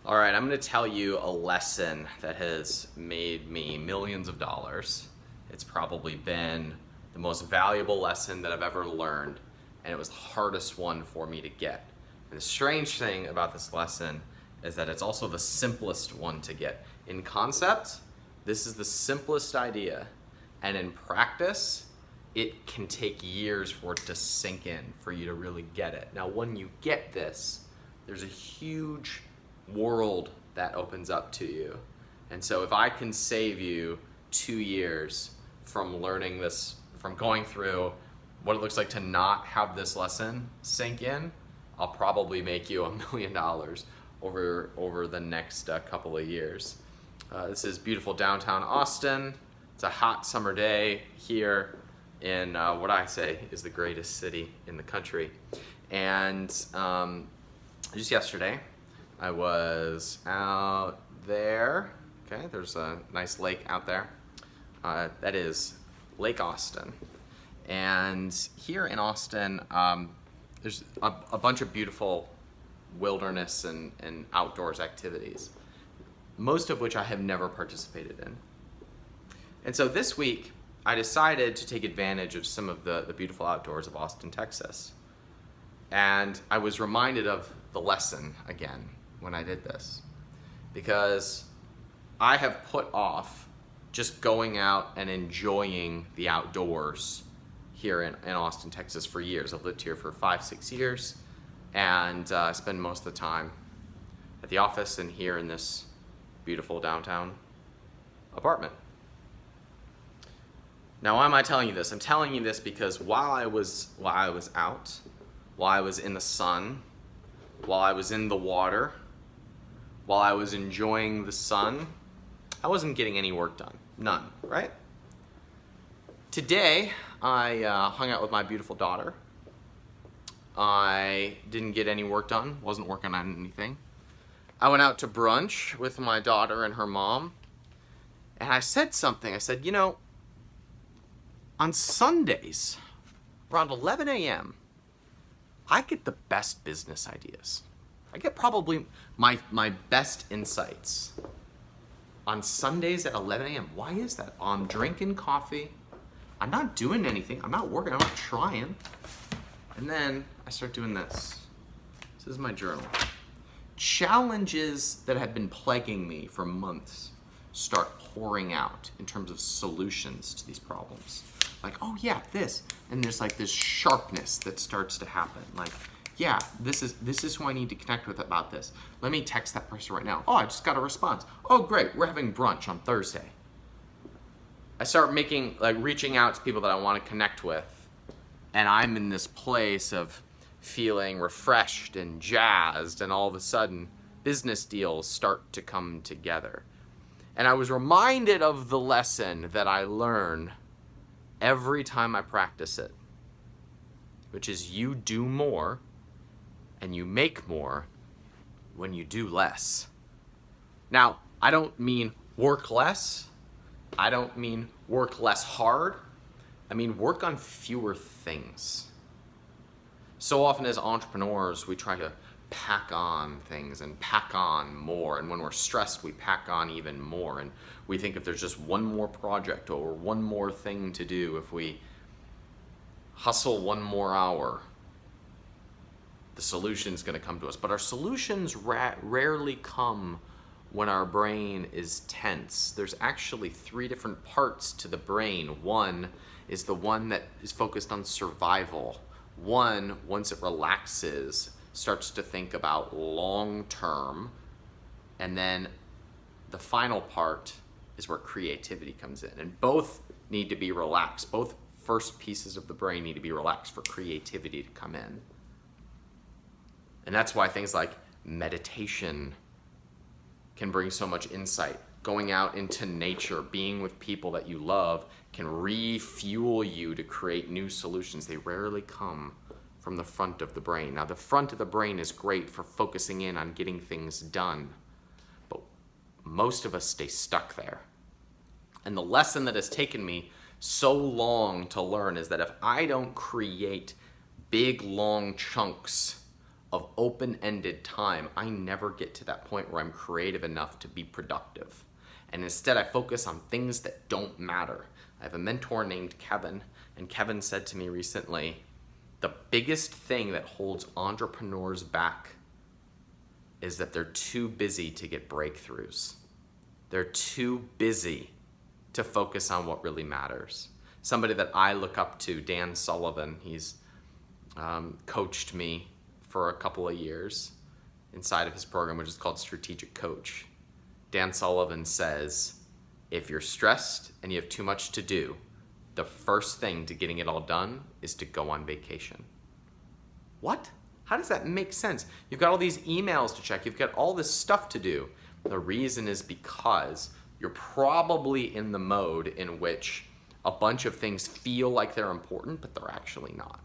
All right, I'm going to tell you a lesson that has made me millions of dollars. It's probably been the most valuable lesson that I've ever learned, and it was the hardest one for me to get. And the strange thing about this lesson is that it's also the simplest one to get. In concept, this is the simplest idea, and in practice, it can take years for it to sink in, for you to really get it. Now, when you get this, there's a huge world that opens up to you. And so if I can save you 2 years from learning this, from going through what it looks like to not have this lesson sink in, I'll probably make you $1 million over the next couple of years. This is beautiful downtown Austin. It's a hot summer day here in what I say is the greatest city in the country. And just yesterday, I was out there. Okay, there's a nice lake out there. That is Lake Austin. And here in Austin, there's a bunch of beautiful wilderness and outdoors activities, most of which I have never participated in. And so this week, I decided to take advantage of some of the beautiful outdoors of Austin, Texas. And I was reminded of the lesson again when I did this, because I have put off just going out and enjoying the outdoors here in Austin, Texas for years. I've lived here for 5-6 years, and I spend most of the time at the office and here in this beautiful downtown apartment. Now, why am I telling you this? I'm telling you this because while I was out, while I was in the sun, while I was in the water, while I was enjoying the sun, I wasn't getting any work done. None, right? Today, I hung out with my beautiful daughter. I didn't get any work done, wasn't working on anything. I went out to brunch with my daughter and her mom, and I said something. I said, on Sundays, around 11 a.m., I get the best business ideas. I get probably my best insights on Sundays at 11 a.m. Why is that? I'm drinking coffee. I'm not doing anything. I'm not working. I'm not trying. And then I start doing this. This is my journal. Challenges that have been plaguing me for months start pouring out in terms of solutions to these problems. Like, oh yeah, this. And there's like this sharpness that starts to happen. Like, yeah, this is who I need to connect with about this. Let me text that person right now. Oh, I just got a response. Oh, great, we're having brunch on Thursday. I start reaching out to people that I want to connect with, and I'm in this place of feeling refreshed and jazzed, and all of a sudden, business deals start to come together. And I was reminded of the lesson that I learn every time I practice it, which is you do more and you make more when you do less. Now, I don't mean work less. I don't mean work less hard. I mean work on fewer things. So often as entrepreneurs, we try to pack on things and pack on more. And when we're stressed, we pack on even more. And we think if there's just one more project or one more thing to do, if we hustle one more hour, the solution's going to come to us. But our solutions rarely come when our brain is tense. There's actually 3 different parts to the brain. One is the one that is focused on survival. One, once it relaxes, starts to think about long term. And then the final part is where creativity comes in. And both need to be relaxed. Both first pieces of the brain need to be relaxed for creativity to come in. And that's why things like meditation can bring so much insight. Going out into nature, being with people that you love can refuel you to create new solutions. They rarely come from the front of the brain. Now, the front of the brain is great for focusing in on getting things done, but most of us stay stuck there. And the lesson that has taken me so long to learn is that if I don't create big, long chunks of open-ended time, I never get to that point where I'm creative enough to be productive. And instead I focus on things that don't matter. I have a mentor named Kevin, and Kevin said to me recently, the biggest thing that holds entrepreneurs back is that they're too busy to get breakthroughs. They're too busy to focus on what really matters. Somebody that I look up to, Dan Sullivan, he's coached me for a couple of years inside of his program, which is called Strategic Coach. Dan Sullivan says, if you're stressed and you have too much to do, the first thing to getting it all done is to go on vacation. What? How does that make sense? You've got all these emails to check. You've got all this stuff to do. The reason is because you're probably in the mode in which a bunch of things feel like they're important, but they're actually not.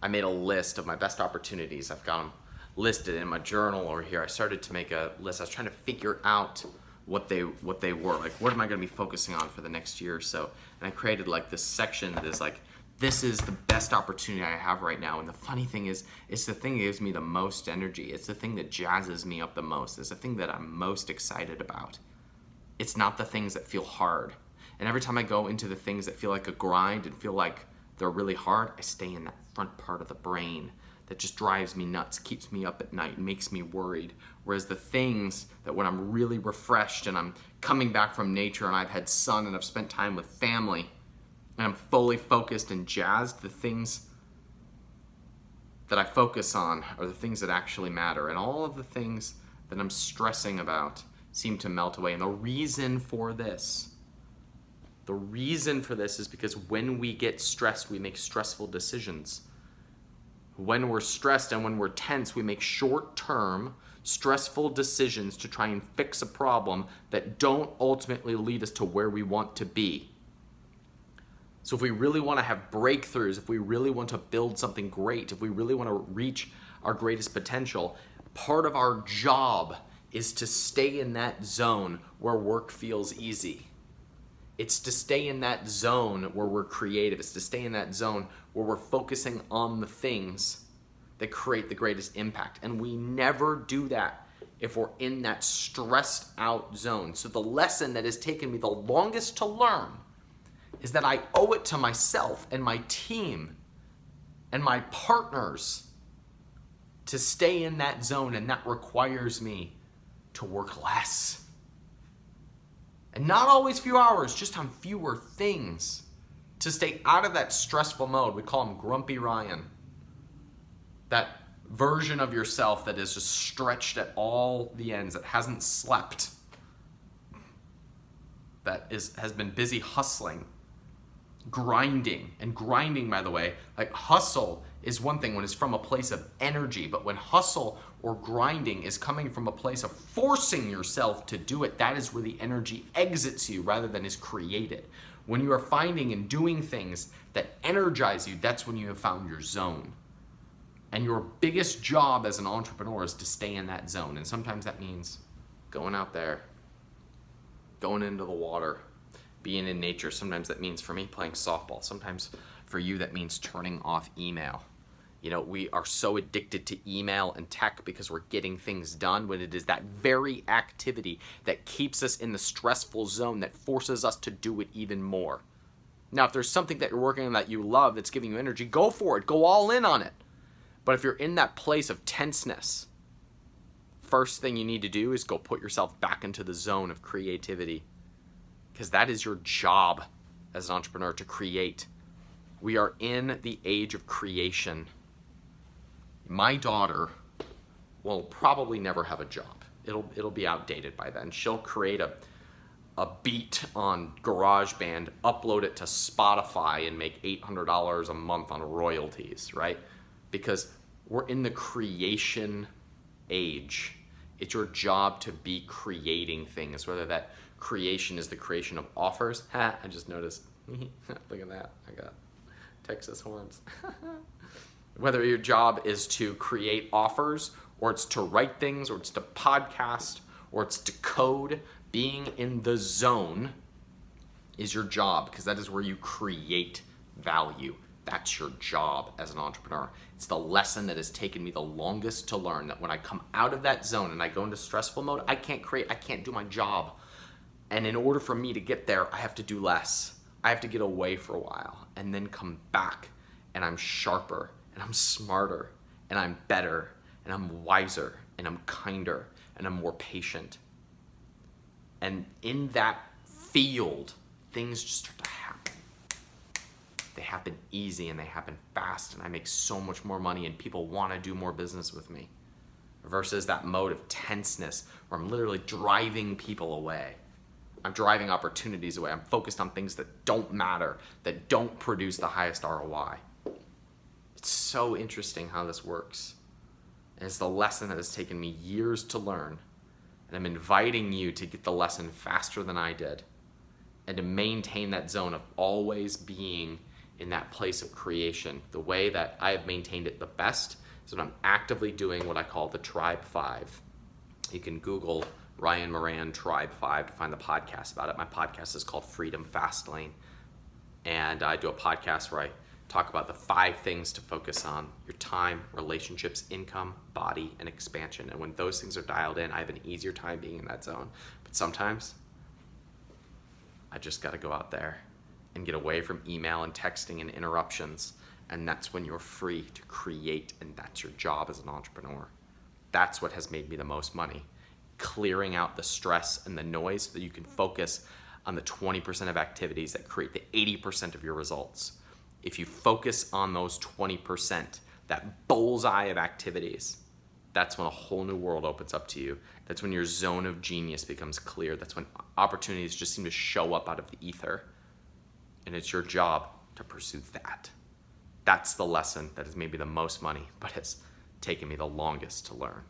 I made a list of my best opportunities. I've got them listed in my journal over here. I started to make a list. I was trying to figure out what they were. Like, what am I going to be focusing on for the next year or so? And I created like this section that is like, this is the best opportunity I have right now. And the funny thing is, it's the thing that gives me the most energy. It's the thing that jazzes me up the most. It's the thing that I'm most excited about. It's not the things that feel hard. And every time I go into the things that feel like a grind and feel like they're really hard, I stay in that front part of the brain that just drives me nuts, keeps me up at night, makes me worried. Whereas the things that when I'm really refreshed and I'm coming back from nature and I've had sun and I've spent time with family and I'm fully focused and jazzed, the things that I focus on are the things that actually matter. And all of the things that I'm stressing about seem to melt away. And the reason for this is because when we get stressed, we make stressful decisions. When we're stressed and when we're tense, we make short-term, stressful decisions to try and fix a problem that don't ultimately lead us to where we want to be. So if we really want to have breakthroughs, if we really want to build something great, if we really want to reach our greatest potential, part of our job is to stay in that zone where work feels easy. It's to stay in that zone where we're creative. It's to stay in that zone where we're focusing on the things that create the greatest impact. And we never do that if we're in that stressed out zone. So the lesson that has taken me the longest to learn is that I owe it to myself and my team and my partners to stay in that zone, and that requires me to work less. And not always few hours, just on fewer things, to stay out of that stressful mode. We call him Grumpy Ryan. That version of yourself that is just stretched at all the ends, that hasn't slept, that has been busy hustling, grinding. And grinding, by the way, like hustle is one thing when it's from a place of energy, but when hustle or grinding is coming from a place of forcing yourself to do it, that is where the energy exits you rather than is created. When you are finding and doing things that energize you, that's when you have found your zone. And your biggest job as an entrepreneur is to stay in that zone. And sometimes that means going out there, going into the water, being in nature. Sometimes that means, for me, playing softball. Sometimes for you, that means turning off email. You know, we are so addicted to email and tech because we're getting things done, when it is that very activity that keeps us in the stressful zone that forces us to do it even more. Now, if there's something that you're working on that you love that's giving you energy, go for it. Go all in on it. But if you're in that place of tenseness, first thing you need to do is go put yourself back into the zone of creativity, because that is your job as an entrepreneur, to create. We are in the age of creation. My daughter will probably never have a job. It'll be outdated by then. She'll create a beat on GarageBand, upload it to Spotify, and make $800 a month on royalties, right? Because we're in the creation age. It's your job to be creating things, whether that creation is the creation of offers. I just noticed. Look at that. I got Texas horns. Whether your job is to create offers, or it's to write things, or it's to podcast, or it's to code, being in the zone is your job, because that is where you create value. That's your job as an entrepreneur. It's the lesson that has taken me the longest to learn, that when I come out of that zone and I go into stressful mode, I can't do my job. And in order for me to get there, I have to do less. I have to get away for a while and then come back, and I'm sharper and I'm smarter and I'm better and I'm wiser and I'm kinder and I'm more patient. And in that field, things just start to happen. They happen easy and they happen fast, and I make so much more money and people want to do more business with me, versus that mode of tenseness where I'm literally driving people away. I'm driving opportunities away. I'm focused on things that don't matter, that don't produce the highest ROI. It's so interesting how this works. And it's the lesson that has taken me years to learn. And I'm inviting you to get the lesson faster than I did, and to maintain that zone of always being in that place of creation. The way that I have maintained it the best is when I'm actively doing what I call the Tribe 5. You can Google Ryan Moran Tribe 5 to find the podcast about it. My podcast is called Freedom Fastlane. And I do a podcast where I talk about the 5 things to focus on: your time, relationships, income, body, and expansion. And when those things are dialed in, I have an easier time being in that zone. But sometimes I just got to go out there and get away from email and texting and interruptions. And that's when you're free to create, and that's your job as an entrepreneur. That's what has made me the most money. Clearing out the stress and the noise so that you can focus on the 20% of activities that create the 80% of your results. If you focus on those 20%, that bullseye of activities, that's when a whole new world opens up to you. That's when your zone of genius becomes clear. That's when opportunities just seem to show up out of the ether. And it's your job to pursue that. That's the lesson that has made me the most money, but has taken me the longest to learn.